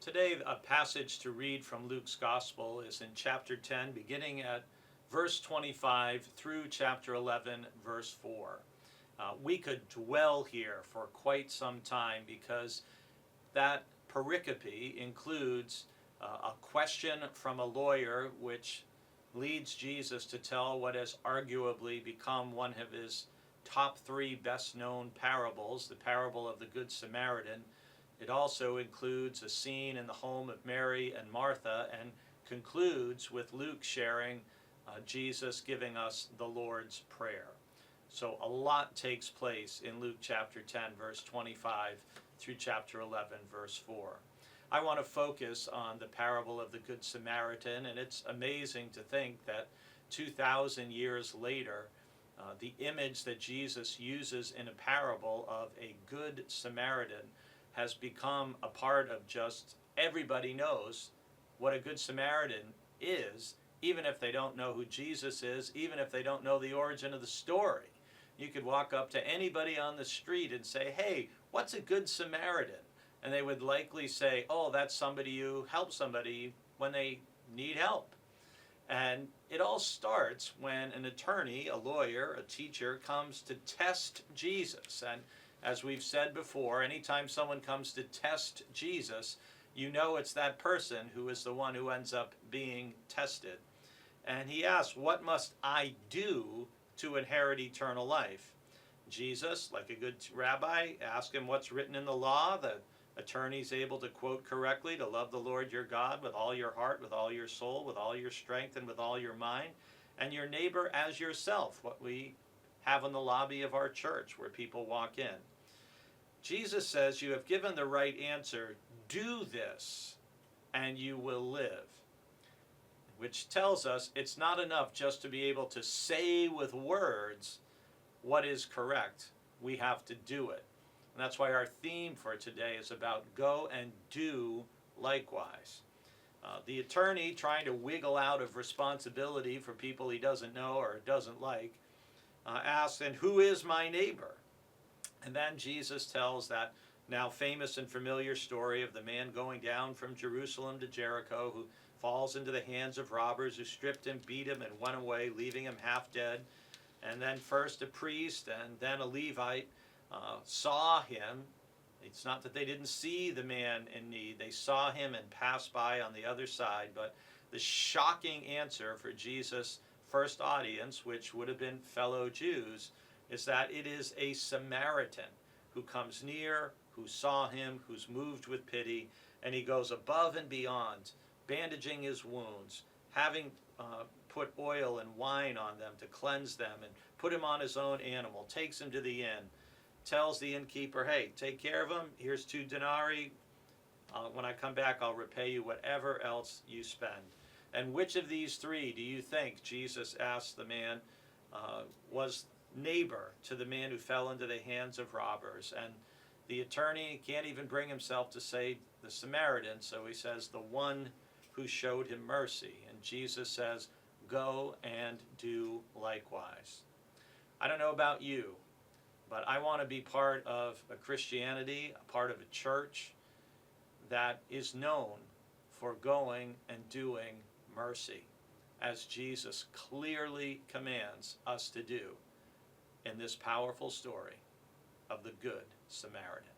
Today, a passage to read from Luke's Gospel is in chapter 10, beginning at verse 25 through chapter 11, verse 4. We could dwell here for quite some time because that pericope includes a question from a lawyer, which leads Jesus to tell what has arguably become one of his top three best known parables, the parable of the Good Samaritan. It also includes a scene in the home of Mary and Martha and concludes with Luke sharing Jesus giving us the Lord's Prayer. So a lot takes place in Luke chapter 10, verse 25 through chapter 11, verse 4. I want to focus on the parable of the Good Samaritan, and it's amazing to think that 2,000 years later, the image that Jesus uses in a parable of a Good Samaritan has become a part of just everybody knows what a Good Samaritan is, even if they don't know who Jesus is, even if they don't know the origin of the story. You could walk up to anybody on the street and say, "Hey, what's a Good Samaritan?" And they would likely say, "Oh, that's somebody who helps somebody when they need help." And it all starts when an attorney, a lawyer, a teacher comes to test Jesus. And as we've said before, anytime someone comes to test Jesus, you know it's that person who is the one who ends up being tested. And he asks, "What must I do to inherit eternal life?" Jesus, like a good rabbi, asks him what's written in the law. The attorney's able to quote correctly, to love the Lord your God with all your heart, with all your soul, with all your strength, and with all your mind, and your neighbor as yourself, what we have in the lobby of our church where people walk in. Jesus says, "You have given the right answer. Do this, and you will live." Which tells us it's not enough just to be able to say with words what is correct. We have to do it. And that's why our theme for today is about go and do likewise. The attorney, trying to wiggle out of responsibility for people he doesn't know or doesn't like, asks, "And who is my neighbor?" And then Jesus tells that now famous and familiar story of the man going down from Jerusalem to Jericho, who falls into the hands of robbers who stripped him, beat him, and went away, leaving him half dead. And then first a priest and then a Levite saw him. It's not that they didn't see the man in need. They saw him and passed by on the other side. But the shocking answer for Jesus' first audience, which would have been fellow Jews, is that it is a Samaritan who comes near, who saw him, who's moved with pity, and he goes above and beyond, bandaging his wounds, having put oil and wine on them to cleanse them, and put him on his own animal, takes him to the inn, tells the innkeeper, "Hey, take care of him, here's 2 denarii, when I come back I'll repay you whatever else you spend." And which of these three do you think, Jesus asked the man, was neighbor to the man who fell into the hands of robbers? And the attorney can't even bring himself to say the Samaritan, so he says the one who showed him mercy. And Jesus says, "Go and do likewise." I don't know about you, but I want to be part of a Christianity, a part of a church that is known for going and doing mercy, as Jesus clearly commands us to do in this powerful story of the Good Samaritan.